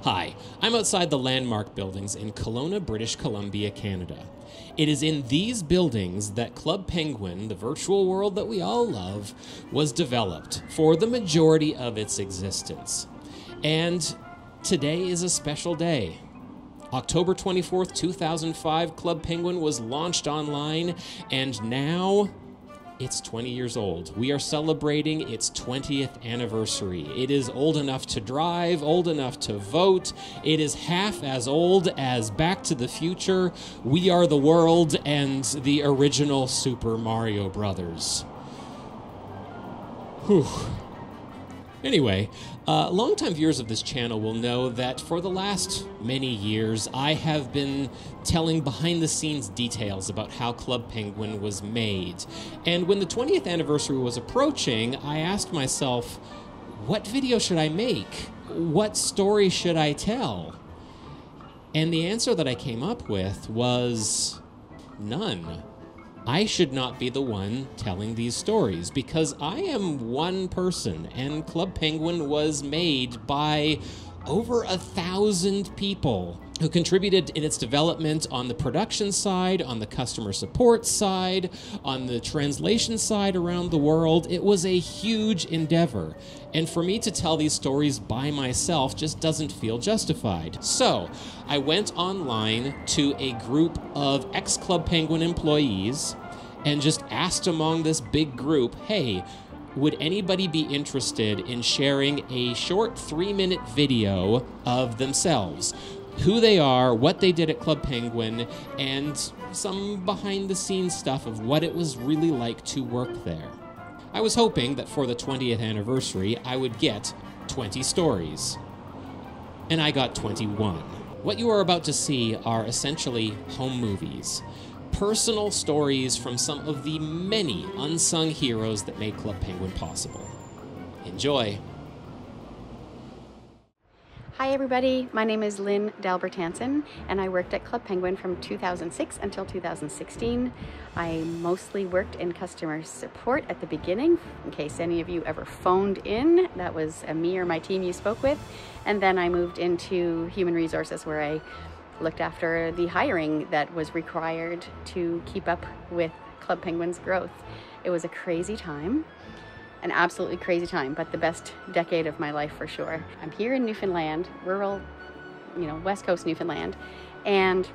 Hi, I'm outside the Landmark buildings in Kelowna, British Columbia, Canada. It is in these buildings that Club Penguin, the virtual world that we all love, was developed for the majority of its existence. And today is a special day. October 24th, 2005, Club Penguin was launched online, and now it's 20 years old. We are celebrating its 20th anniversary. It is old enough to drive, old enough to vote. It is half as old as Back to the Future, We Are the World, and the original Super Mario Brothers. Whew. Anyway, longtime viewers of this channel will know that for the last many years, I have been telling behind-the-scenes details about how Club Penguin was made. And when the 20th anniversary was approaching, I asked myself, what video should I make? What story should I tell? And the answer that I came up with was none. I should not be the one telling these stories because I am one person, and Club Penguin was made by over 1,000 people who contributed in its development on the production side, on the customer support side, on the translation side around the world. It was a huge endeavor. And for me to tell these stories by myself just doesn't feel justified. So I went online to a group of ex-Club Penguin employees and just asked among this big group, hey, would anybody be interested in sharing a short 3-minute video of themselves? Who they are, what they did at Club Penguin, and some behind-the-scenes stuff of what it was really like to work there. I was hoping that for the 20th anniversary, I would get 20 stories. And I got 21. What you are about to see are essentially home movies. Personal stories from some of the many unsung heroes that made Club Penguin possible. Enjoy! Hi everybody, my name is Lynn Dalbert-Hansen and I worked at Club Penguin from 2006 until 2016. I mostly worked in customer support at the beginning, in case any of you ever phoned in. That was me or my team you spoke with. And then I moved into human resources where I looked after the hiring that was required to keep up with Club Penguin's growth. It was a crazy time. An absolutely crazy time, but the best decade of my life for sure. I'm here in Newfoundland, rural, West Coast Newfoundland, and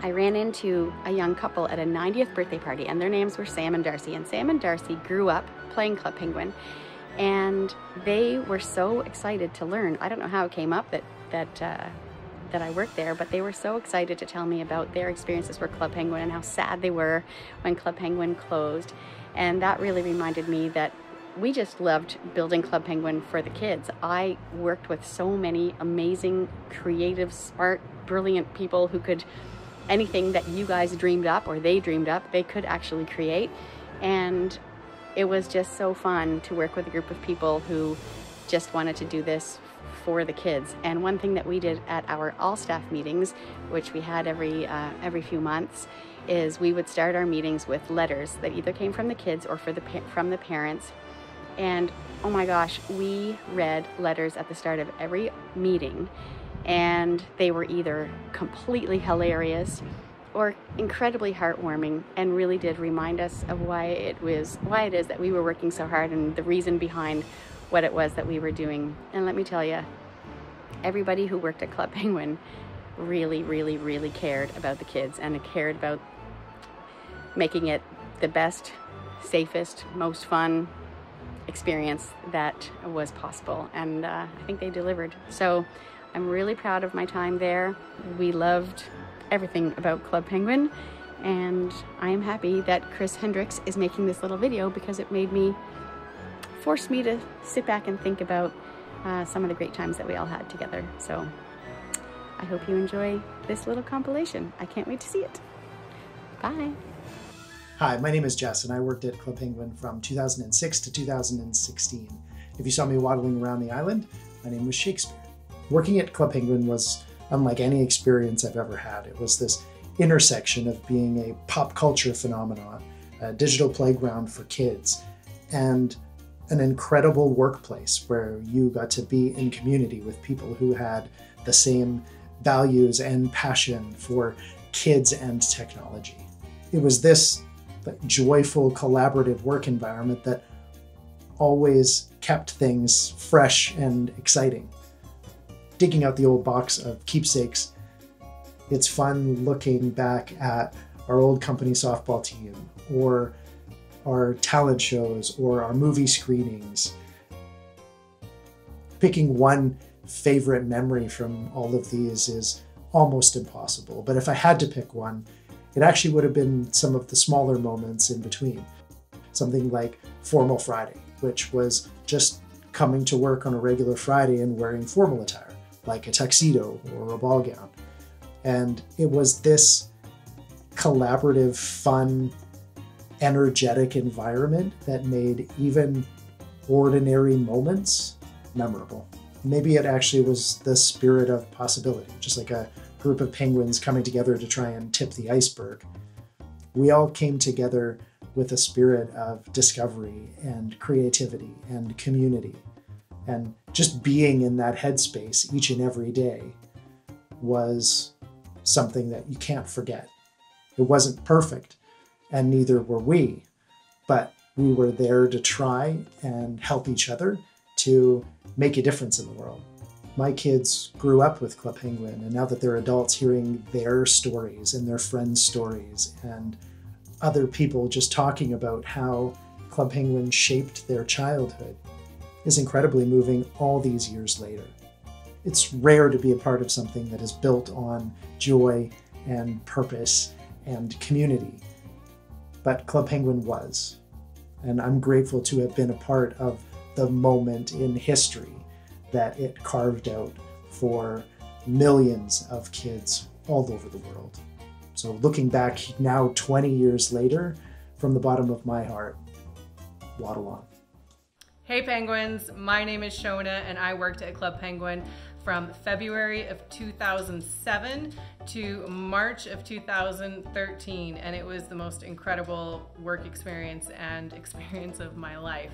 I ran into a young couple at a 90th birthday party, and their names were Sam and Darcy. And Sam and Darcy grew up playing Club Penguin, and they were so excited to learn. I don't know how it came up that I worked there, but they were so excited to tell me about their experiences with Club Penguin and how sad they were when Club Penguin closed. And that really reminded me that we just loved building Club Penguin for the kids. I worked with so many amazing, creative, smart, brilliant people who could, anything that you guys dreamed up or they dreamed up, they could actually create. And it was just so fun to work with a group of people who just wanted to do this for the kids. And one thing that we did at our all-staff meetings, which we had every few months, is we would start our meetings with letters that either came from the kids or from the parents. And oh my gosh, we read letters at the start of every meeting, and they were either completely hilarious or incredibly heartwarming, and really did remind us of why it is that we were working so hard and the reason behind what it was that we were doing. And let me tell you, everybody who worked at Club Penguin really, really, really cared about the kids and cared about making it the best, safest, most fun experience that was possible, and I think they delivered. So I'm really proud of my time there. We loved everything about Club Penguin, and I am happy that Chris Hendricks is making this little video because it forced me to sit back and think about some of the great times that we all had together. So I hope you enjoy this little compilation. I can't wait to see it. Bye. Hi, my name is Jess, and I worked at Club Penguin from 2006 to 2016. If you saw me waddling around the island, my name was Shakespeare. Working at Club Penguin was unlike any experience I've ever had. It was this intersection of being a pop culture phenomenon, a digital playground for kids, and an incredible workplace where you got to be in community with people who had the same values and passion for kids and technology. It was this joyful, collaborative work environment that always kept things fresh and exciting. Digging out the old box of keepsakes, it's fun looking back at our old company softball team, or our talent shows, or our movie screenings. Picking one favorite memory from all of these is almost impossible, but if I had to pick one, it actually would have been some of the smaller moments in between. Something like Formal Friday, which was just coming to work on a regular Friday and wearing formal attire, like a tuxedo or a ball gown. And it was this collaborative, fun, energetic environment that made even ordinary moments memorable. Maybe it actually was the spirit of possibility, just like a group of penguins coming together to try and tip the iceberg. We all came together with a spirit of discovery and creativity and community. And just being in that headspace each and every day was something that you can't forget. It wasn't perfect, and neither were we, but we were there to try and help each other to make a difference in the world. My kids grew up with Club Penguin, and now that they're adults, hearing their stories and their friends' stories and other people just talking about how Club Penguin shaped their childhood is incredibly moving all these years later. It's rare to be a part of something that is built on joy and purpose and community, but Club Penguin was. And I'm grateful to have been a part of the moment in history that it carved out for millions of kids all over the world. So looking back now 20 years later, from the bottom of my heart, waddle on. Hey Penguins, my name is Shonah and I worked at Club Penguin from February of 2007 to March of 2013, and it was the most incredible work experience of my life.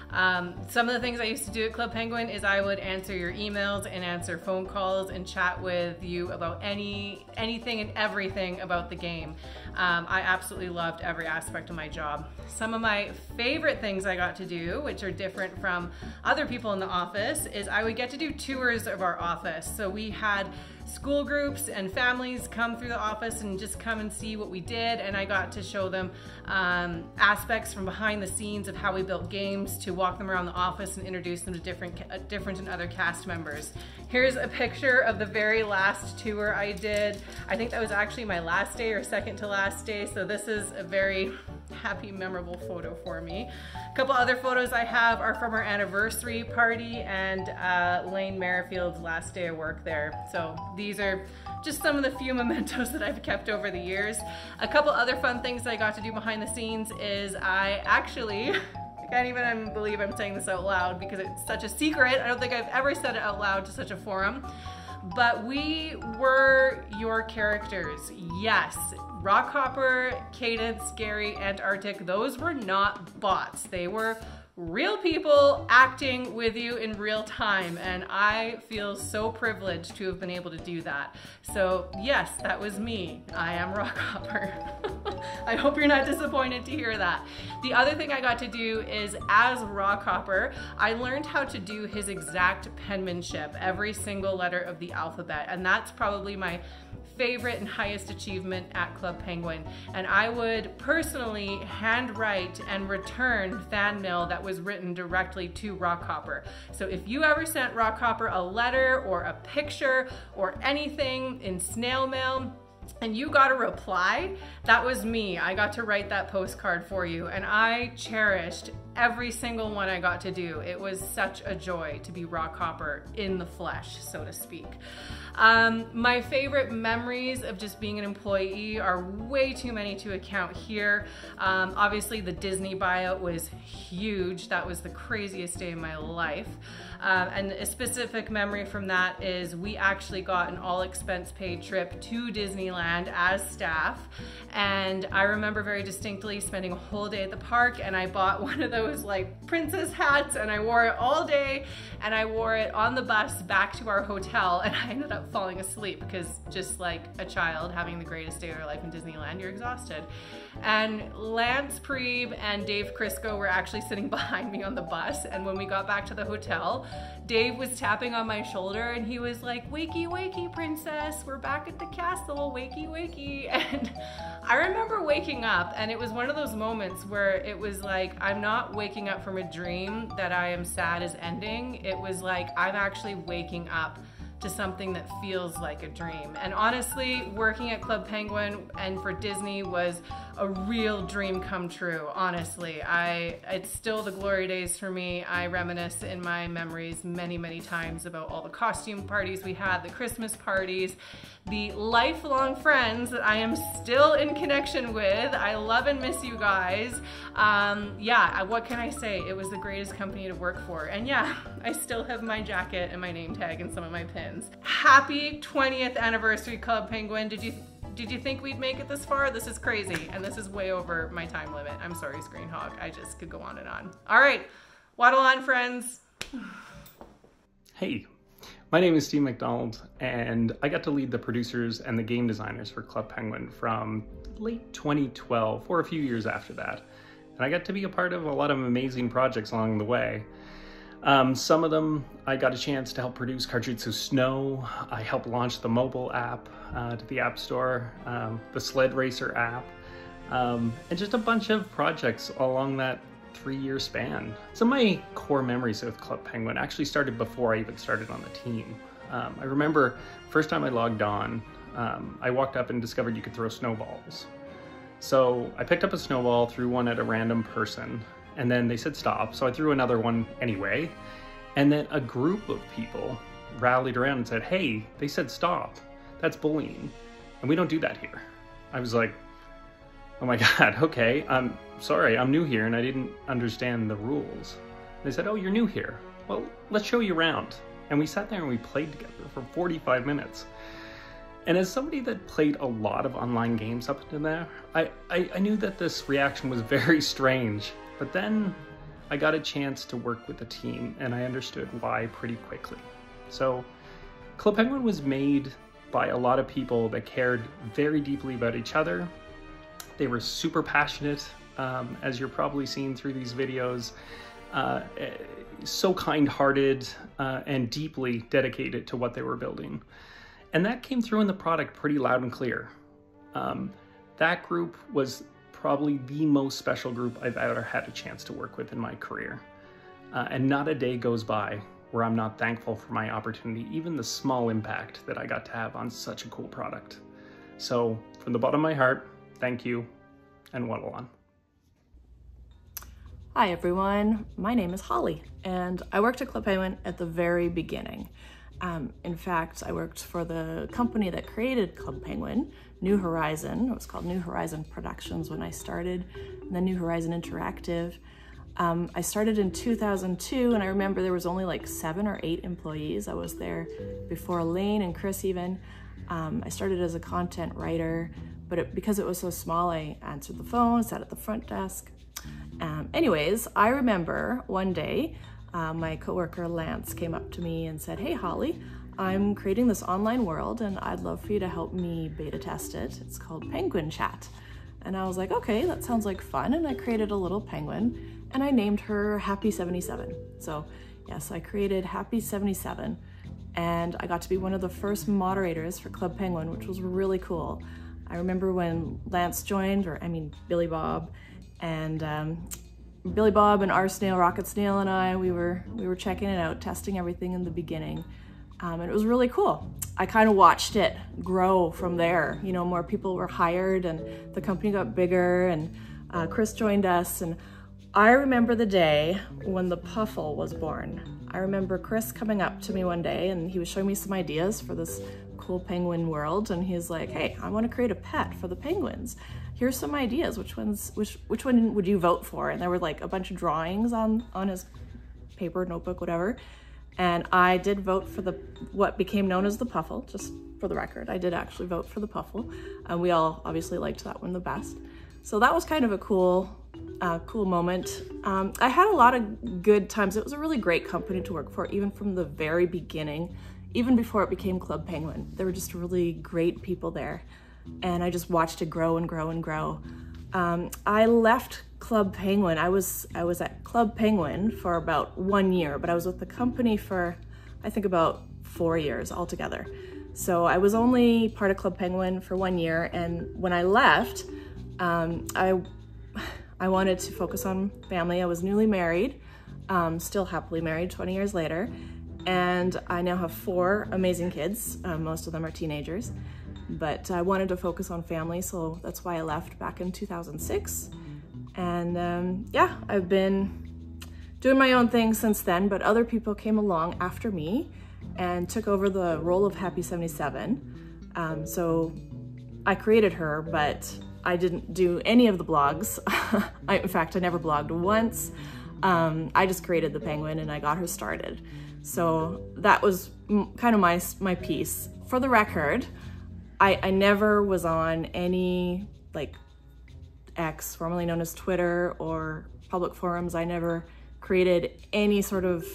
Some of the things I used to do at Club Penguin is I would answer your emails and answer phone calls and chat with you about anything and everything about the game. I absolutely loved every aspect of my job. Some of my favorite things I got to do, which are different from other people in the office, is I would get to do tours of our office. So we had school groups and families come through the office and just come and see what we did, and I got to show them aspects from behind the scenes of how we built games, to walk them around the office and introduce them to different and other cast members. Here's a picture of the very last tour I did. I think that was actually my last day or second to last day, so this is a very happy, memorable photo for me. A couple other photos I have are from our anniversary party and Lane Merrifield's last day of work there. So these are just some of the few mementos that I've kept over the years. A couple other fun things I got to do behind the scenes is I can't even believe I'm saying this out loud because it's such a secret. I don't think I've ever said it out loud to such a forum. But we were your characters. Yes, Rockhopper, Cadence, Gary, Antarctic, those were not bots. They were real people acting with you in real time, and I feel so privileged to have been able to do that. So yes, that was me. I am Rockhopper. I hope you're not disappointed to hear that. The other thing I got to do is, as Rockhopper, I learned how to do his exact penmanship, every single letter of the alphabet, and that's probably my favorite and highest achievement at Club Penguin. And I would personally handwrite and return fan mail that was written directly to Rockhopper. So if you ever sent Rockhopper a letter or a picture or anything in snail mail, and you got a reply, that was me. I got to write that postcard for you, and I cherished every single one I got to do. It was such a joy to be Rockhopper in the flesh, so to speak. My favorite memories of just being an employee are way too many to account here. Obviously the Disney buyout was huge. That was the craziest day of my life. And a specific memory from that is we actually got an all expense paid trip to Disneyland as staff. And I remember very distinctly spending a whole day at the park, and I bought one of those those like princess hats, and I wore it all day, and I wore it on the bus back to our hotel, and I ended up falling asleep because just like a child having the greatest day of their life in Disneyland, you're exhausted. And Lance Preeb and Dave Crisco were actually sitting behind me on the bus, and when we got back to the hotel, Dave was tapping on my shoulder and he was like, "Wakey, wakey, princess, we're back at the castle, wakey, wakey." And I remember waking up, and it was one of those moments where it was like, I'm not waking up from a dream that I am sad is ending. It was like, I'm actually waking up to something that feels like a dream. And honestly, working at Club Penguin and for Disney was a real dream come true, honestly. It's still the glory days for me. I reminisce in my memories many, many times about all the costume parties we had, the Christmas parties, the lifelong friends that I am still in connection with. I love and miss you guys. Yeah, what can I say? It was the greatest company to work for. And yeah, I still have my jacket and my name tag and some of my pins. Happy 20th anniversary, Club Penguin. Did you think we'd make it this far? This is crazy, and this is way over my time limit. I'm sorry, Screen Hog. I just could go on and on. All right, waddle on, friends. Hey, my name is Steve McDonald, and I got to lead the producers and the game designers for Club Penguin from late 2012, or a few years after that. And I got to be a part of a lot of amazing projects along the way. Some of them I got a chance to help produce Kajutsu Snow. I helped launch the mobile app to the App Store, the Sled Racer app, and just a bunch of projects along that 3-year span. Some of my core memories with Club Penguin actually started before I even started on the team. I remember first time I logged on, I walked up and discovered you could throw snowballs. So I picked up a snowball, threw one at a random person, and then they said stop, so I threw another one anyway. And then a group of people rallied around and said, "Hey, they said stop. That's bullying, and we don't do that here." I was like, oh my God, okay, I'm sorry, I'm new here and I didn't understand the rules. They said, "Oh, you're new here. Well, let's show you around." And we sat there and we played together for 45 minutes. And as somebody that played a lot of online games up to there, I knew that this reaction was very strange. But then I got a chance to work with the team and I understood why pretty quickly. So Club Penguin was made by a lot of people that cared very deeply about each other. They were super passionate, as you're probably seeing through these videos, so kind-hearted and deeply dedicated to what they were building. And that came through in the product pretty loud and clear. That group was probably the most special group I've ever had a chance to work with in my career. And not a day goes by where I'm not thankful for my opportunity, even the small impact that I got to have on such a cool product. So from the bottom of my heart, thank you, and waddle on. Hi everyone, my name is Holly, and I worked at Club Penguin at the very beginning. In fact, I worked for the company that created Club Penguin, New Horizon. It was called New Horizon Productions when I started, and then New Horizon Interactive. I started in 2002, and I remember there was only like 7 or 8 employees. I was there before Lynn and Chris even. I started as a content writer, but because it was so small, I answered the phone, sat at the front desk. Anyways, I remember one day, my coworker Lance came up to me and said, "Hey Holly, I'm creating this online world and I'd love for you to help me beta test it. It's called Penguin Chat." And I was like, okay, that sounds like fun. And I created a little penguin and I named her Happy 77. So yes, I created Happy 77 and I got to be one of the first moderators for Club Penguin, which was really cool. I remember when Lance joined, Billy Bob, and Billy Bob and R Snail, Rocket Snail, and I, we were checking it out, testing everything in the beginning, and it was really cool. I kind of watched it grow from there. You know, more people were hired, and the company got bigger, and Chris joined us, and I remember the day when the Puffle was born. I remember Chris coming up to me one day, and he was showing me some ideas for this cool penguin world, and he's like, "Hey, I want to create a pet for the penguins. Here's some ideas. Which one would you vote for?" And there were like a bunch of drawings on his paper, notebook, whatever. And I did vote for what became known as the Puffle, just for the record. I did actually vote for the Puffle. And we all obviously liked that one the best. So that was kind of a cool cool moment. I had a lot of good times. It was a really great company to work for, even from the very beginning, even before it became Club Penguin. There were just really great people there, and I just watched it grow and grow and grow. I left Club Penguin. I was at Club Penguin for about 1 year, but I was with the company for, I think, about 4 years altogether. So I was only part of Club Penguin for 1 year, and when I left, I wanted to focus on family. I was newly married, still happily married 20 years later, and I now have 4 amazing kids. Most of them are teenagers, but I wanted to focus on family, so that's why I left back in 2006. And yeah, I've been doing my own thing since then, but other people came along after me and took over the role of Happy 77. So I created her, but I didn't do any of the blogs. In fact, I never blogged once. I just created the Penguin and I got her started. So that was kind of my piece. For the record, I never was on any, like, X, formerly known as Twitter, or public forums. I never created any sort of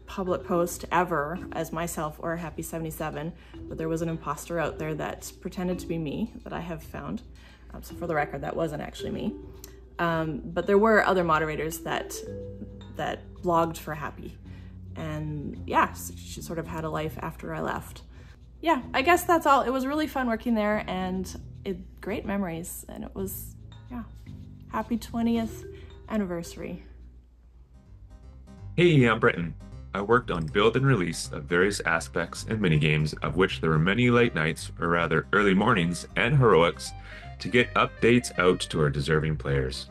public post ever as myself or Happy 77, but there was an imposter out there that pretended to be me that I have found. So for the record, that wasn't actually me. But there were other moderators that blogged for Happy. And yeah, she sort of had a life after I left. Yeah, I guess that's all. It was really fun working there, and great memories. And it was, yeah, happy 20th anniversary. Hey, I'm Brenton. I worked on build and release of various aspects and minigames, of which there were many late nights, or rather early mornings, and heroics to get updates out to our deserving players.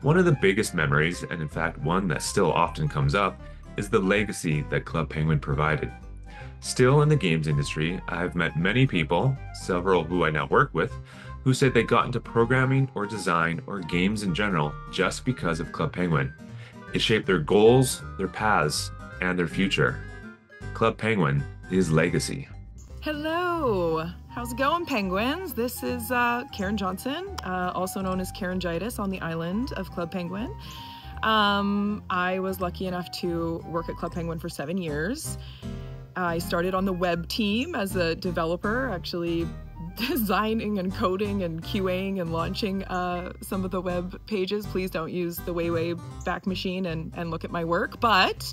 One of the biggest memories, and in fact one that still often comes up, is the legacy that Club Penguin provided. Still in the games industry, I've met many people, several who I now work with, who said they got into programming or design or games in general just because of Club Penguin. It shaped their goals, their paths, and their future. Club Penguin is legacy. Hello, how's it going, Penguins? This is Karin Johnson, also known as Karingitis on the island of Club Penguin. I was lucky enough to work at Club Penguin for 7 years. I started on the web team as a developer, actually designing and coding and QAing and launching some of the web pages. Please don't use the way back machine and look at my work. But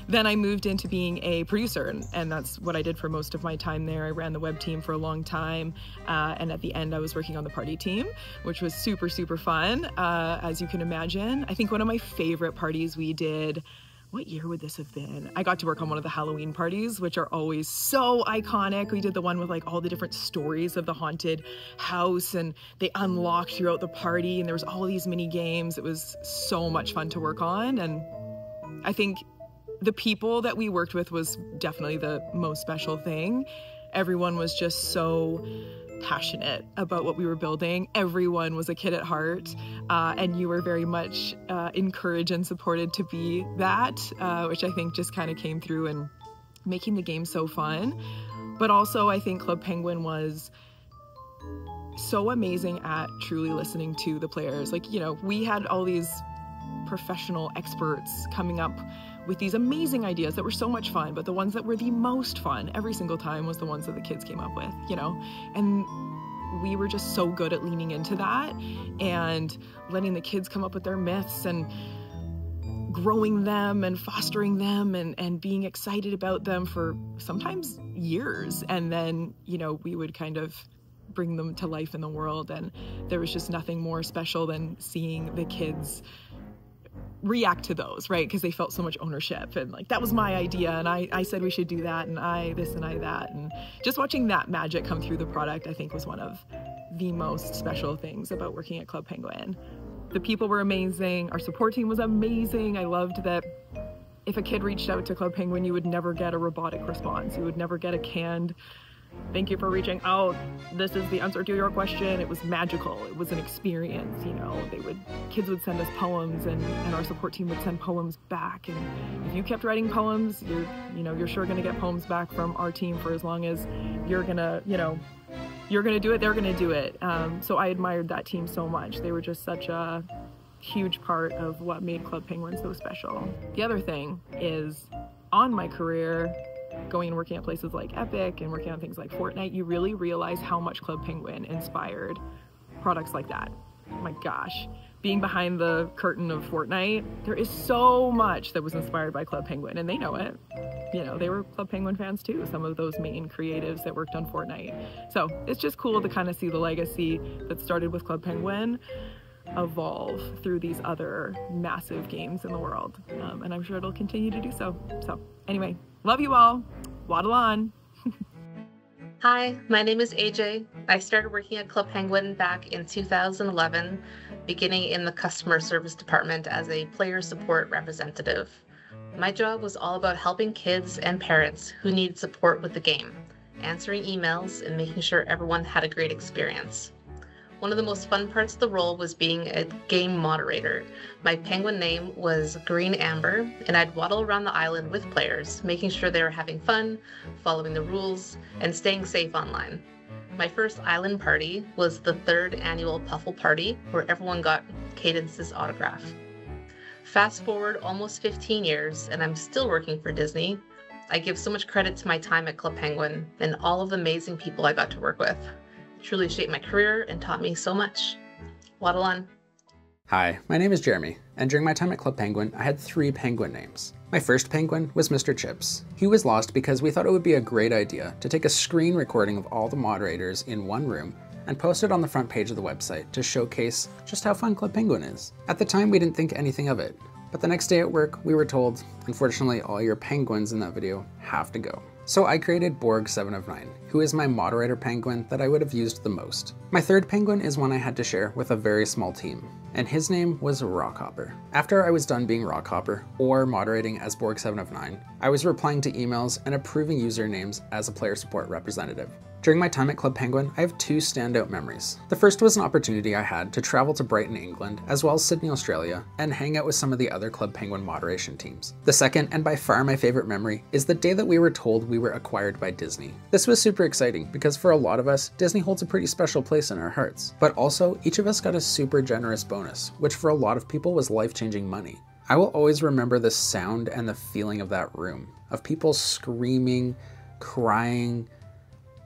then I moved into being a producer, and that's what I did for most of my time there. I ran the web team for a long time, and at the end I was working on the party team, which was super, super fun, as you can imagine. I think one of my favorite parties we did, what year would this have been? I got to work on one of the Halloween parties, which are always so iconic. We did the one with like all the different stories of the haunted house, and they unlocked throughout the party, and there was all these mini games. It was so much fun to work on, and I think the people that we worked with was definitely the most special thing. Everyone was just so passionate about what we were building. Everyone was a kid at heart, and you were very much encouraged and supported to be that, which I think just kind of came through in making the game so fun. But also I think Club Penguin was so amazing at truly listening to the players. Like, you know, we had all these professional experts coming up with these amazing ideas that were so much fun, but the ones that were the most fun every single time was the ones that the kids came up with, you know? And we were just so good at leaning into that and letting the kids come up with their myths and growing them and fostering them and being excited about them for sometimes years. And then, you know, we would kind of bring them to life in the world, and there was just nothing more special than seeing the kids react to those, right? Because they felt so much ownership, and like, that was my idea, and I said we should do that, and I this and I that, and just watching that magic come through the product, I think, was one of the most special things about working at Club Penguin. The people were amazing. Our support team was amazing. I loved that if a kid reached out to Club Penguin, you would never get a robotic response. You would never get a canned, "Thank you for reaching out. This is the answer to your question." It was magical. It was an experience, you know. Kids would send us poems, and our support team would send poems back. And if you kept writing poems, you're sure gonna get poems back from our team for as long as you're gonna do it, they're gonna do it. So I admired that team so much. They were just such a huge part of what made Club Penguin so special. The other thing is, on my career, going and working at places like Epic and working on things like Fortnite, you really realize how much Club Penguin inspired products like that. Oh my gosh. Being behind the curtain of Fortnite, there is so much that was inspired by Club Penguin, and they know it. You know, they were Club Penguin fans too, some of those main creatives that worked on Fortnite. So it's just cool to kind of see the legacy that started with Club Penguin evolve through these other massive games in the world. And I'm sure it'll continue to do so. So anyway, love you all. Waddle on. Hi, my name is AJ. I started working at Club Penguin back in 2011, beginning in the customer service department as a player support representative. My job was all about helping kids and parents who needed support with the game, answering emails, and making sure everyone had a great experience. One of the most fun parts of the role was being a game moderator. My penguin name was Green Amber, and I'd waddle around the island with players, making sure they were having fun, following the rules, and staying safe online. My first island party was the 3rd annual Puffle Party, where everyone got Cadence's autograph. Fast forward almost 15 years, and I'm still working for Disney. I give so much credit to my time at Club Penguin and all of the amazing people I got to work with. Truly shaped my career and taught me so much. Waddle on. Hi, my name is Jeremy, and during my time at Club Penguin, I had 3 penguin names. My first penguin was Mr. Chips. He was lost because we thought it would be a great idea to take a screen recording of all the moderators in one room and post it on the front page of the website to showcase just how fun Club Penguin is. At the time, we didn't think anything of it, but the next day at work, we were told, unfortunately, all your penguins in that video have to go. So I created Borg 7 of 9, who is my moderator penguin that I would have used the most. My third penguin is one I had to share with a very small team, and his name was Rockhopper. After I was done being Rockhopper, or moderating as Borg 7 of 9, I was replying to emails and approving usernames as a player support representative. During my time at Club Penguin, I have 2 standout memories. The first was an opportunity I had to travel to Brighton, England, as well as Sydney, Australia, and hang out with some of the other Club Penguin moderation teams. The second, and by far my favorite memory, is the day that we were told we were acquired by Disney. This was super exciting because for a lot of us, Disney holds a pretty special place in our hearts. But also, each of us got a super generous bonus, which for a lot of people was life-changing money. I will always remember the sound and the feeling of that room, of people screaming, crying,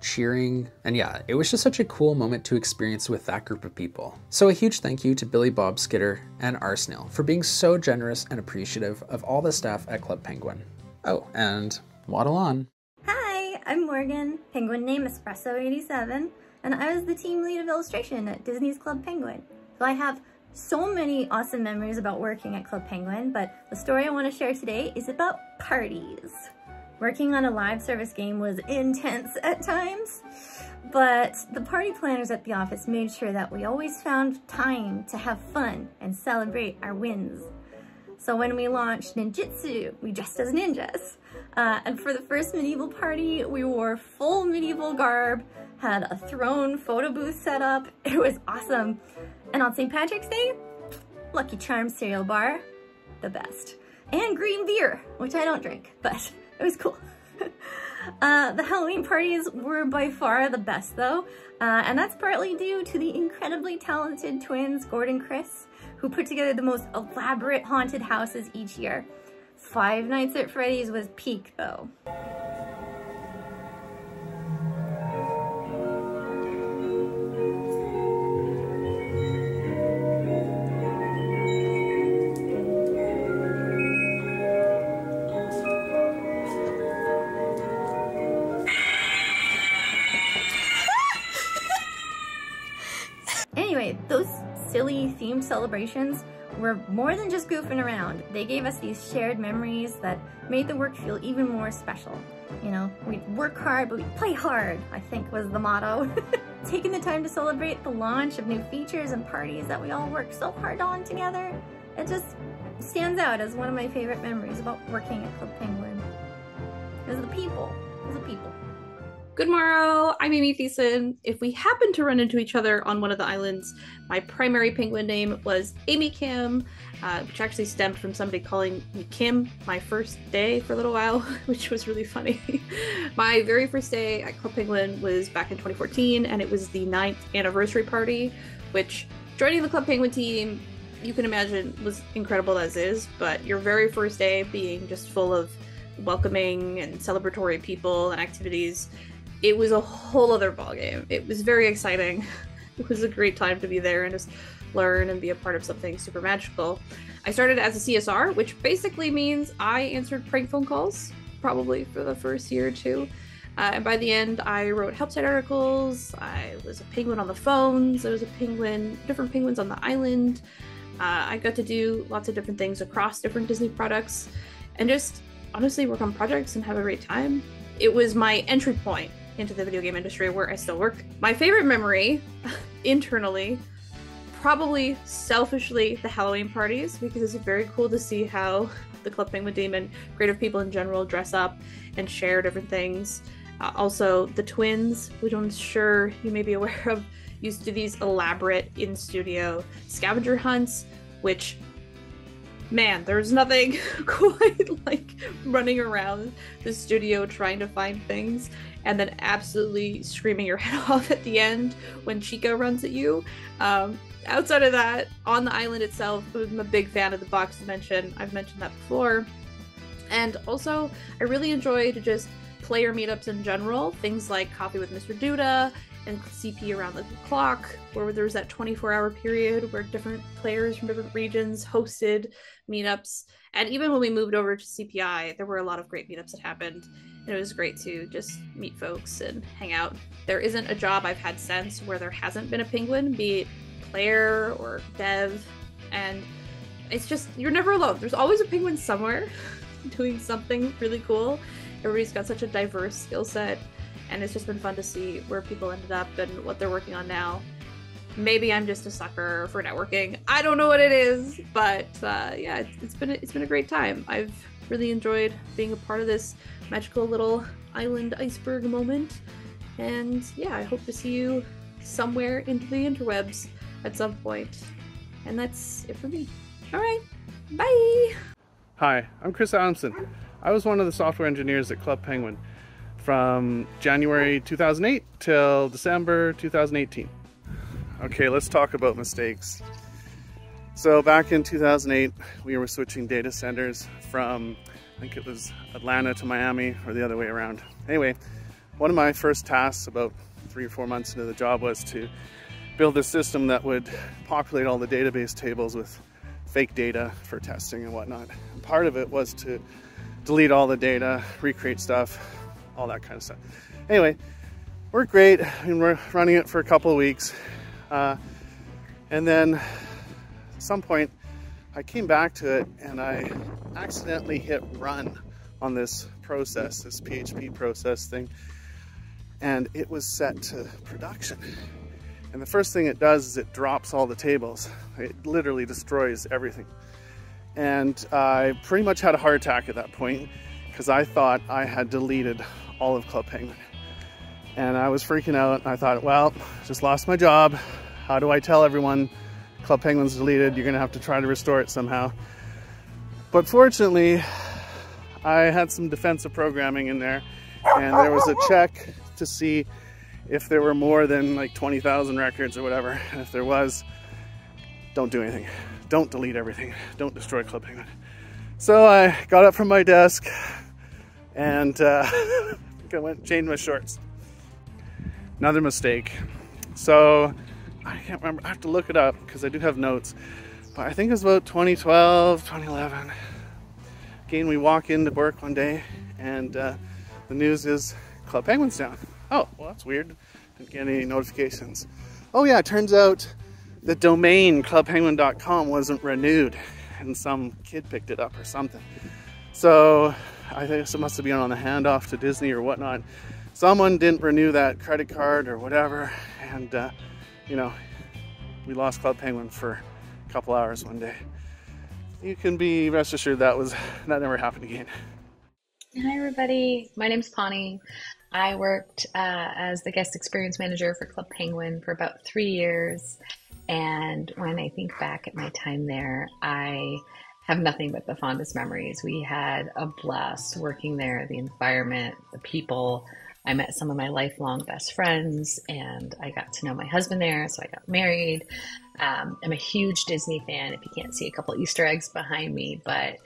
cheering, and yeah, it was just such a cool moment to experience with that group of people. So a huge thank you to Billy Bob Skitter and Arsnil for being so generous and appreciative of all the staff at Club Penguin. Oh, and waddle on. Hi, I'm Morgan, penguin name Espresso87, and I was the team lead of illustration at Disney's Club Penguin. So I have so many awesome memories about working at Club Penguin, but the story I want to share today is about parties. Working on a live service game was intense at times, but the party planners at the office made sure that we always found time to have fun and celebrate our wins. So when we launched ninjutsu, we dressed as ninjas. And for the first medieval party, we wore full medieval garb, had a throne photo booth set up. It was awesome. And on St. Patrick's Day, Lucky Charms cereal bar, the best. And green beer, which I don't drink, but it was cool. The Halloween parties were by far the best though, and that's partly due to the incredibly talented twins, Gordon and Chris, who put together the most elaborate haunted houses each year. Five Nights at Freddy's was peak though. Anyway, those silly themed celebrations were more than just goofing around. They gave us these shared memories that made the work feel even more special. You know, we'd work hard, but we'd play hard, I think was the motto. Taking the time to celebrate the launch of new features and parties that we all worked so hard on together, it just stands out as one of my favorite memories about working at Club Penguin. It was the people. It was the people. Good morrow, I'm Amy Thiessen. If we happen to run into each other on one of the islands, my primary penguin name was Amy Kim, which actually stemmed from somebody calling me Kim my first day for a little while, which was really funny. My very first day at Club Penguin was back in 2014, and it was the 9th anniversary party, which joining the Club Penguin team you can imagine was incredible as is, but your very first day being just full of welcoming and celebratory people and activities, it was a whole other ballgame. It was very exciting. It was a great time to be there and just learn and be a part of something super magical. I started as a CSR, which basically means I answered prank phone calls, probably for the first year or two. And by the end, I wrote help site articles. I was a penguin on the phones. I was a penguin, different penguins on the island. I got to do lots of different things across different Disney products and just honestly work on projects and have a great time. It was my entry point into the video game industry where I still work. My favorite memory, internally, probably selfishly the Halloween parties, because it's very cool to see how the Club Penguin team and creative people in general dress up and share different things. Also, the twins, which I'm sure you may be aware of, used to do these elaborate in-studio scavenger hunts, which, man, there's nothing quite like running around the studio trying to find things and then absolutely screaming your head off at the end when Chica runs at you. Outside of that, on the island itself, I'm a big fan of the box dimension. I've mentioned that before. And also, I really enjoyed just player meetups in general, things like Coffee with Mr. Duda and CP Around the Clock, where there was that 24-hour period where different players from different regions hosted meetups. And even when we moved over to CPI, there were a lot of great meetups that happened. And it was great to just meet folks and hang out. There isn't a job I've had since where there hasn't been a penguin, be it player or dev, and it's just, you're never alone. There's always a penguin somewhere doing something really cool. Everybody's got such a diverse skill set, and it's just been fun to see where people ended up and what they're working on now. Maybe I'm just a sucker for networking. I don't know what it is, but yeah, it's been a great time. I've really enjoyed being a part of this magical little island iceberg moment, and yeah, I hope to see you somewhere into the interwebs at some point. And that's it for me. All right, bye. Hi, I'm Chris Adamson. I was one of the software engineers at Club Penguin from January 2008 till December 2018. Okay, let's talk about mistakes. So back in 2008, we were switching data centers from, I think it was Atlanta to Miami, or the other way around. Anyway, one of my first tasks about 3 or 4 months into the job was to build a system that would populate all the database tables with fake data for testing and whatnot. And part of it was to delete all the data, recreate stuff, all that kind of stuff. Anyway, worked great, and we're running it for a couple of weeks. And then at some point I came back to it and I accidentally hit run on this process, this PHP process thing, and it was set to production. And the first thing it does is it drops all the tables. It literally destroys everything. And I pretty much had a heart attack at that point because I thought I had deleted all of Club Penguin. And I was freaking out. I thought, well, just lost my job. How do I tell everyone Club Penguin's deleted? You're gonna have to try to restore it somehow. But fortunately, I had some defensive programming in there, and there was a check to see if there were more than like 20,000 records or whatever. And if there was, don't do anything. Don't delete everything. Don't destroy Club Penguin. So I got up from my desk and I went and changed my shorts. Another mistake. So I can't remember, I have to look it up because I do have notes, but I think it was about 2012, 2011. Again, we walk into work one day and the news is Club Penguin's down. Oh, well, that's weird. Didn't get any notifications. Oh yeah, it turns out the domain clubpenguin.com wasn't renewed and some kid picked it up or something. So I think it must have been on the handoff to Disney or whatnot. Someone didn't renew that credit card or whatever, and you know, we lost Club Penguin for a couple hours one day. You can be rest assured that never happened again. Hi everybody, my name's Pany. I worked as the guest experience manager for Club Penguin for about 3 years, and when I think back at my time there, I have nothing but the fondest memories. We had a blast working there, the environment, the people, I met some of my lifelong best friends, and I got to know my husband there, so I got married. I'm a huge Disney fan, if you can't see a couple Easter eggs behind me, but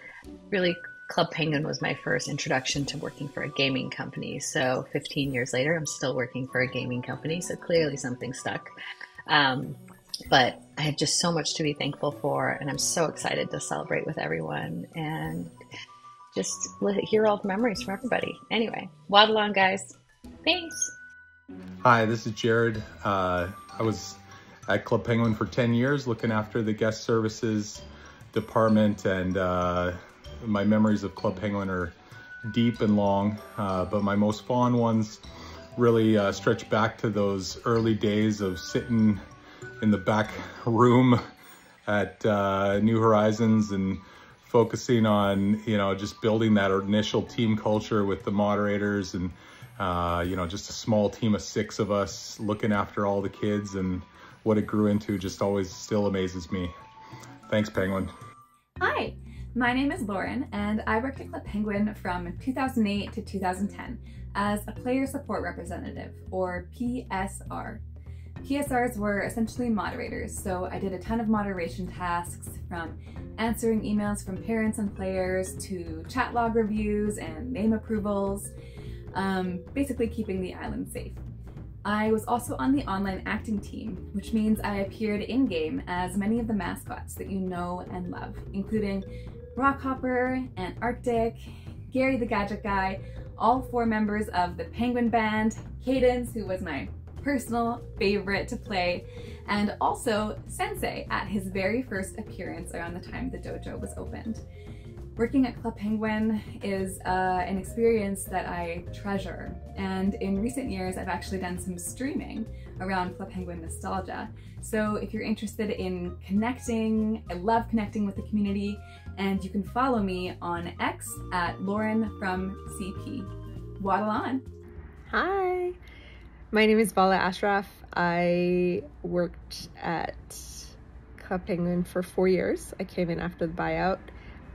really Club Penguin was my first introduction to working for a gaming company. So 15 years later, I'm still working for a gaming company, so clearly something stuck. But I have just so much to be thankful for, and I'm so excited to celebrate with everyone and just hear all the memories from everybody. Anyway, waddle on, guys. Thanks. Hi, this is Jared. I was at Club Penguin for 10 years, looking after the guest services department, and my memories of Club Penguin are deep and long, but my most fond ones really stretch back to those early days of sitting in the back room at New Horizons and focusing on, just building that initial team culture with the moderators and, just a small team of 6 of us looking after all the kids, and what it grew into just always still amazes me. Thanks, Penguin. Hi, my name is Lauren, and I worked at Club Penguin from 2008 to 2010 as a player support representative, or PSR. PSRs were essentially moderators, so I did a ton of moderation tasks, from answering emails from parents and players to chat log reviews and name approvals, basically keeping the island safe. I was also on the online acting team, which means I appeared in-game as many of the mascots that you know and love, including Rockhopper and Arctic, Gary the Gadget Guy, all 4 members of the Penguin Band, Cadence, who was my personal favorite to play, and also Sensei at his very first appearance around the time the dojo was opened. Working at Club Penguin is an experience that I treasure, and in recent years I've actually done some streaming around Club Penguin nostalgia. So if you're interested in connecting, I love connecting with the community, and you can follow me on X at Lauren from CP. Waddle on! Hi! My name is Valeh Ashraf. I worked at Club Penguin for 4 years. I came in after the buyout.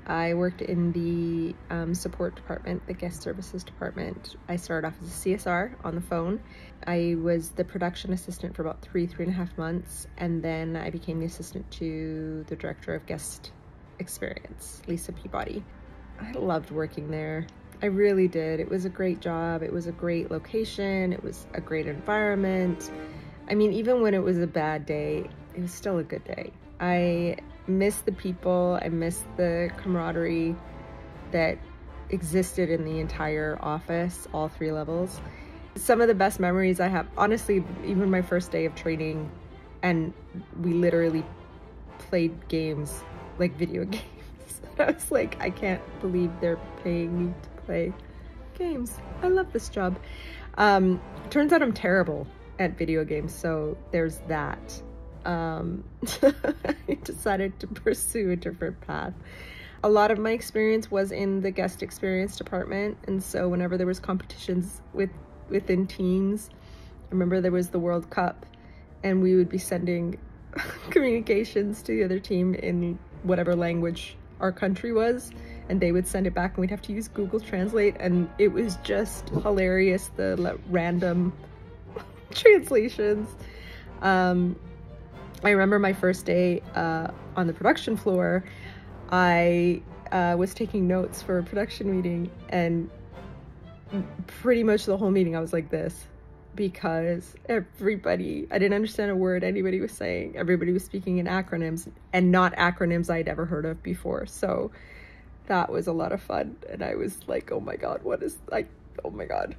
I worked in the support department, the guest services department. I started off as a CSR on the phone. I was the production assistant for about 3.5 months, and then I became the assistant to the director of guest experience, Lisa Peabody. I loved working there. I really did. It was a great job. It was a great location. It was a great environment. I mean, even when it was a bad day, it was still a good day. I miss the people. I miss the camaraderie that existed in the entire office, all 3 levels. Some of the best memories I have, honestly, even my first day of training, and we literally played games, like video games. I was like, I can't believe they're paying me to play games. I love this job. Turns out I'm terrible at video games, so there's that. I decided to pursue a different path. A lot of my experience was in the guest experience department, and so whenever there was competitions within teams, I remember there was the World Cup, and we would be sending communications to the other team in whatever language our country was, and they would send it back, and we'd have to use Google Translate, and it was just hilarious, the random translations. I remember my first day on the production floor. I was taking notes for a production meeting, and pretty much the whole meeting I was like this, because I didn't understand a word anybody was saying. Everybody was speaking in acronyms, and not acronyms I'd ever heard of before. So that was a lot of fun, and I was like, oh my god, oh my god.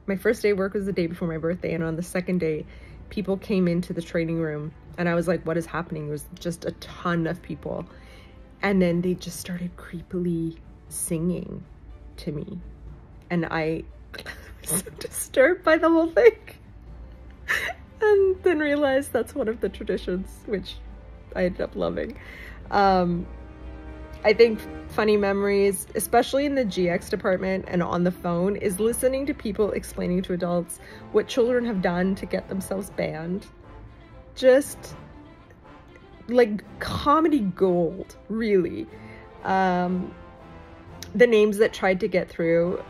My first day of work was the day before my birthday, and on the second day, people came into the training room, and I was like, what is happening? There was just a ton of people. And then they just started creepily singing to me. And I was so disturbed by the whole thing. And then realized that's one of the traditions, which I ended up loving. I think funny memories, especially in the GX department and on the phone, is listening to people explaining to adults what children have done to get themselves banned. Just like comedy gold, really. The names that tried to get through,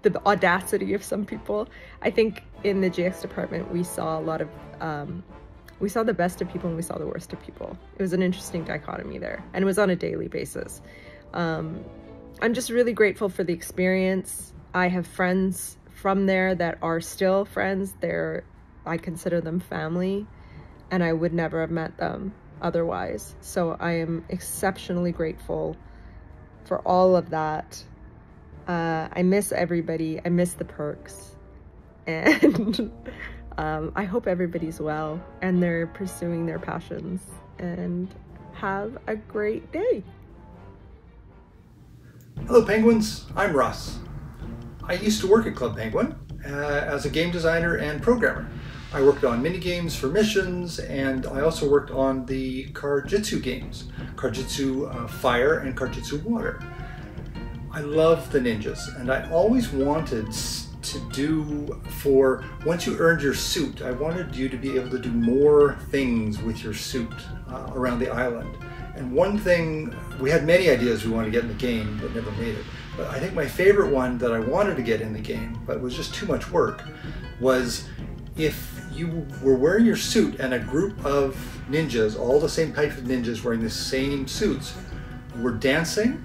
the audacity of some people. I think in the GX department, we saw a lot of, we saw the best of people and we saw the worst of people. It was an interesting dichotomy there, and it was on a daily basis. I'm just really grateful for the experience. I have friends from there that are still friends. I consider them family, and I would never have met them otherwise. So I am exceptionally grateful for all of that. I miss everybody. I miss the perks. And I hope everybody's well and they're pursuing their passions, and have a great day. Hello Penguins, I'm Russ. I used to work at Club Penguin as a game designer and programmer. I worked on mini games for missions, and I also worked on the Karjitsu games, Karjitsu Fire and Karjitsu Water. I love the ninjas, and I always wanted to do, for once you earned your suit, I wanted you to be able to do more things with your suit around the island. And one thing, we had many ideas we wanted to get in the game, but never made it. But I think my favorite one that I wanted to get in the game, but was just too much work, was if you were wearing your suit and a group of ninjas, all the same type of ninjas wearing the same suits, were dancing.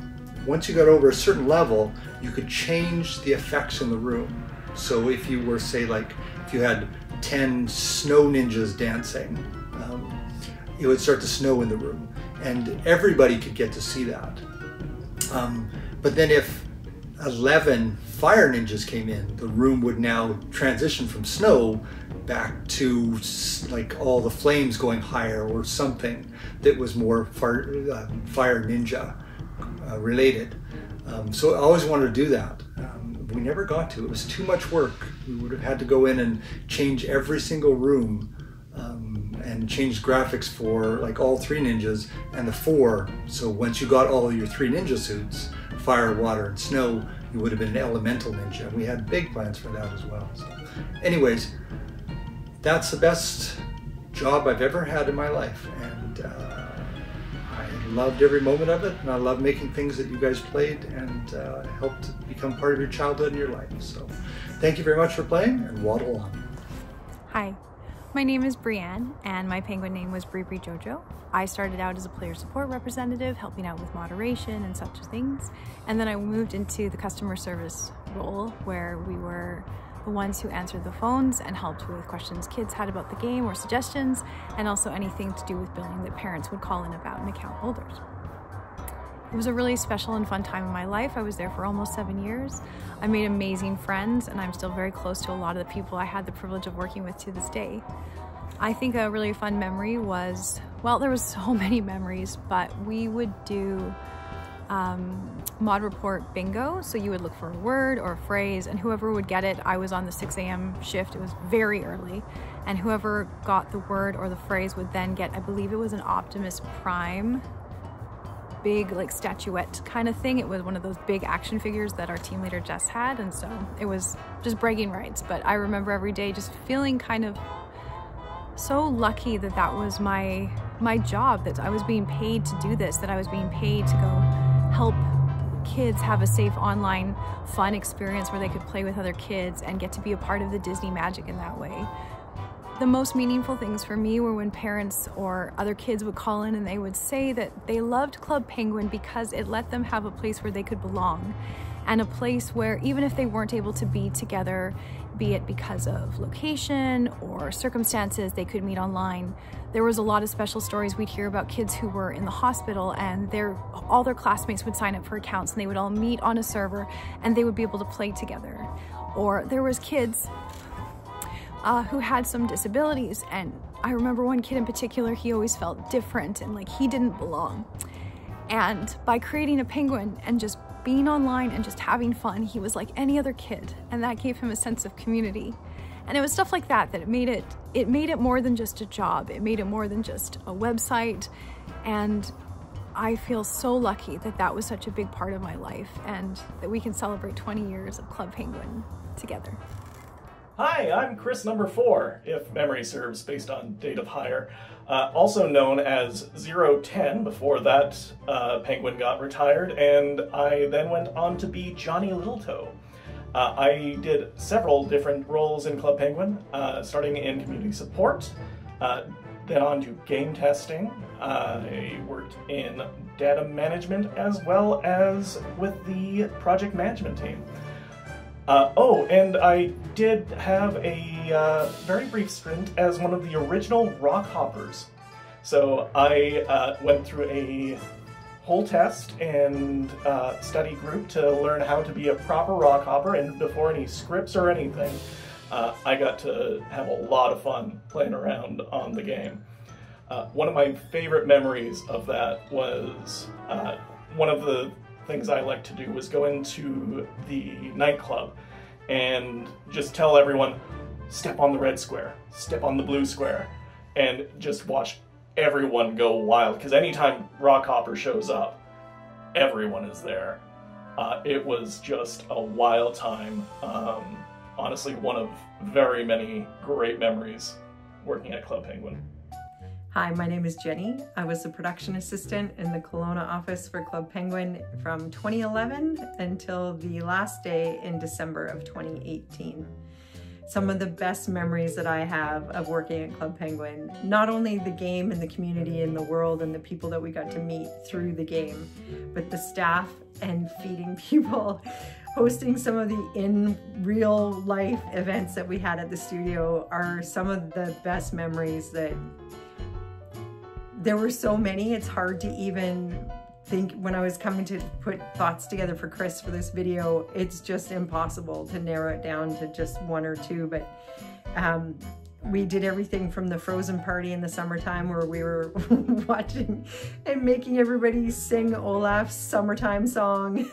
Once you got over a certain level, you could change the effects in the room. So if you were, say, like, if you had 10 snow ninjas dancing, it would start to snow in the room, and everybody could get to see that. But then if 11 fire ninjas came in, the room would now transition from snow back to like all the flames going higher, or something that was more fire ninja related. So I always wanted to do that. We never got to. It was too much work. We would have had to go in and change every single room, and change graphics for like all 3 ninjas and the 4. So once you got all of your 3 ninja suits, fire, water, and snow, you would have been an elemental ninja. We had big plans for that as well. So anyways, that's the best job I've ever had in my life, and I loved every moment of it, and I love making things that you guys played and helped become part of your childhood and your life. So thank you very much for playing, and waddle on. Hi, my name is Brie-Anne, and my penguin name was Brie Jojo. I started out as a player support representative, helping out with moderation and such things, and then I moved into the customer service role, where we were the ones who answered the phones and helped with questions kids had about the game or suggestions, and also anything to do with billing that parents would call in about, and account holders. It was a really special and fun time in my life. I was there for almost 7 years. I made amazing friends, and I'm still very close to a lot of the people I had the privilege of working with to this day. I think a really fun memory was, well, there was so many memories, but we would do mod report bingo. So you would look for a word or a phrase, and whoever would get it, I was on the 6 a.m. shift, it was very early, and whoever got the word or the phrase would then get, I believe it was an Optimus Prime, big like statuette kind of thing. It was one of those big action figures that our team leader Jess had, and so it was just bragging rights. But I remember every day just feeling kind of so lucky that that was my job, that I was being paid to do this, that I was being paid to go help kids have a safe online fun experience where they could play with other kids and get to be a part of the Disney magic in that way. The most meaningful things for me were when parents or other kids would call in and they would say that they loved Club Penguin because it let them have a place where they could belong, and a place where even if they weren't able to be together, be it because of location or circumstances, they could meet online. There was a lot of special stories we'd hear about kids who were in the hospital, and all their classmates would sign up for accounts and they would all meet on a server and they would be able to play together. Or there was kids who had some disabilities, and I remember one kid in particular, he always felt different and like he didn't belong. And by creating a penguin and just being online and just having fun, he was like any other kid, and that gave him a sense of community. And it was stuff like that that made it more than just a job. It made it more than just a website, and I feel so lucky that that was such a big part of my life, and that we can celebrate 20 years of Club Penguin together. Hi, I'm Chris number 4, if memory serves, based on date of hire. Also known as 010, before that Penguin got retired, and I then went on to be Johnny Littletoe. I did several different roles in Club Penguin, starting in community support, then on to game testing. I worked in data management as well as with the project management team. And I did have a very brief stint as one of the original rock hoppers. So I went through a whole test and study group to learn how to be a proper rock hopper, and before any scripts or anything, I got to have a lot of fun playing around on the game. One of my favorite memories of that was one of the things I like to do was go into the nightclub and just tell everyone, step on the red square, step on the blue square, and just watch everyone go wild, because anytime Rock Hopper shows up, everyone is there. It was just a wild time. Honestly, one of very many great memories working at Club Penguin. Hi, my name is Jenni. I was a production assistant in the Kelowna office for Club Penguin from 2011 until the last day in December of 2018. Some of the best memories that I have of working at Club Penguin, not only the game and the community and the world and the people that we got to meet through the game, but the staff and feeding people, hosting some of the in real life events that we had at the studio are some of the best memories. That there were so many, it's hard to even think. When I was coming to put thoughts together for Chris for this video, it's just impossible to narrow it down to just one or two, but we did everything from the Frozen party in the summertime where we were watching and making everybody sing Olaf's summertime song.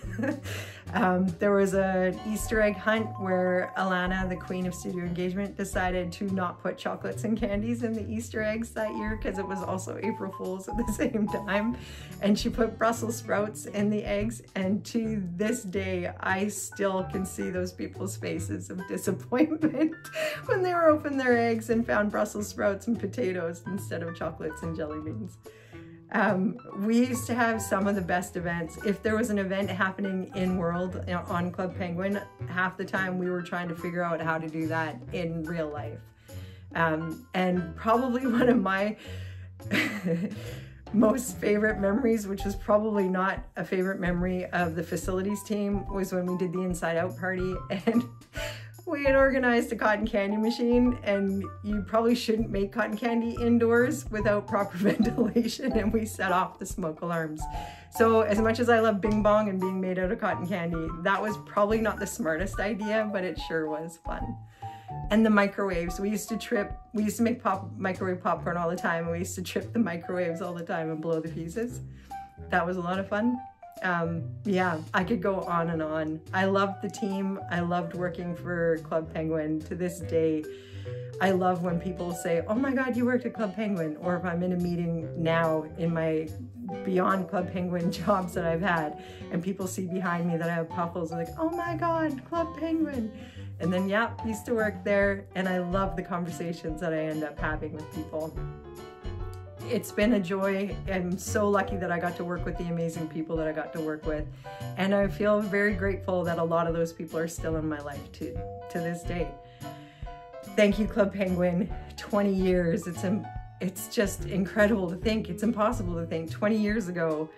There was an Easter egg hunt where Alana, the queen of studio engagement, decided to not put chocolates and candies in the Easter eggs that year because it was also April Fool's at the same time. And she put Brussels sprouts in the eggs. And to this day, I still can see those people's faces of disappointment when they were opening their eggs and found Brussels sprouts and potatoes instead of chocolates and jelly beans. We used to have some of the best events. If there was an event happening in world on Club Penguin, half the time we were trying to figure out how to do that in real life. And probably one of my most favorite memories, which was probably not a favorite memory of the facilities team, was when we did the Inside Out party and we had organized a cotton candy machine, and you probably shouldn't make cotton candy indoors without proper ventilation, and we set off the smoke alarms. So as much as I love Bing Bong and being made out of cotton candy, that was probably not the smartest idea, but it sure was fun. And the microwaves, we used to make microwave popcorn all the time, and we used to trip the microwaves all the time and blow the fuses. That was a lot of fun. Yeah, I could go on and on. I loved the team. I loved working for Club Penguin. To this day, I love when people say, oh my God, you worked at Club Penguin. Or if I'm in a meeting now in my beyond Club Penguin jobs that I've had, and people see behind me that I have puffles, they're like, oh my God, Club Penguin. And then, yeah, used to work there, and I love the conversations that I end up having with people. It's been a joy. I'm so lucky that I got to work with the amazing people that I got to work with. And I feel very grateful that a lot of those people are still in my life to this day. Thank you, Club Penguin. 20 years. It's just incredible to think. It's impossible to think. 20 years ago,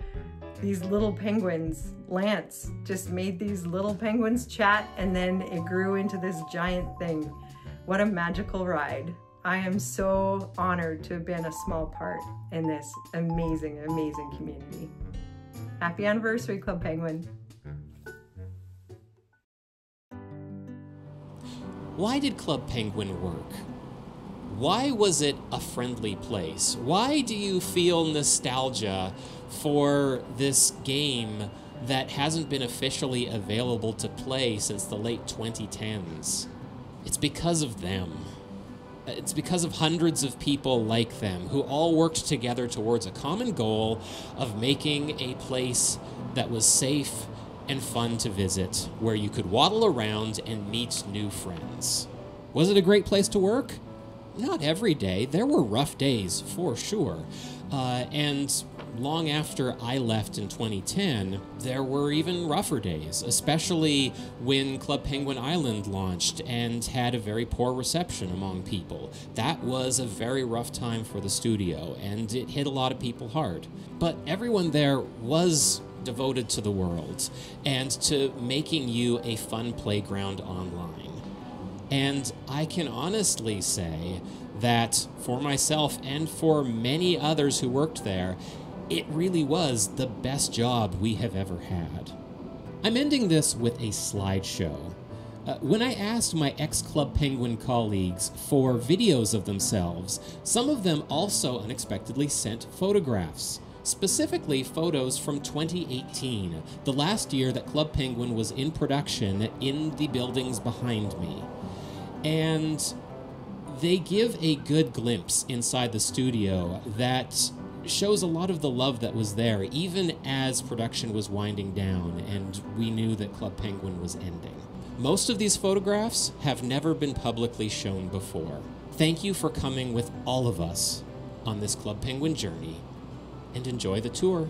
these little penguins, Lance, just made these little penguins chat, and then it grew into this giant thing. What a magical ride. I am so honored to have been a small part in this amazing, amazing community. Happy anniversary, Club Penguin. Why did Club Penguin work? Why was it a friendly place? Why do you feel nostalgia for this game that hasn't been officially available to play since the late 2010s? It's because of them. It's because of hundreds of people like them who all worked together towards a common goal of making a place that was safe and fun to visit, where you could waddle around and meet new friends. Was it a great place to work? Not every day. There were rough days, for sure. And long after I left in 2010, there were even rougher days, especially when Club Penguin Island launched and had a very poor reception among people. That was a very rough time for the studio, and it hit a lot of people hard. But everyone there was devoted to the world and to making you a fun playground online. And I can honestly say that for myself and for many others who worked there, it really was the best job we have ever had. I'm ending this with a slideshow. When I asked my ex-Club Penguin colleagues for videos of themselves, some of them also unexpectedly sent photographs. Specifically photos from 2018, the last year that Club Penguin was in production in the buildings behind me. And they give a good glimpse inside the studio that shows a lot of the love that was there, even as production was winding down and we knew that Club Penguin was ending. Most of these photographs have never been publicly shown before. Thank you for coming with all of us on this Club Penguin journey, and enjoy the tour.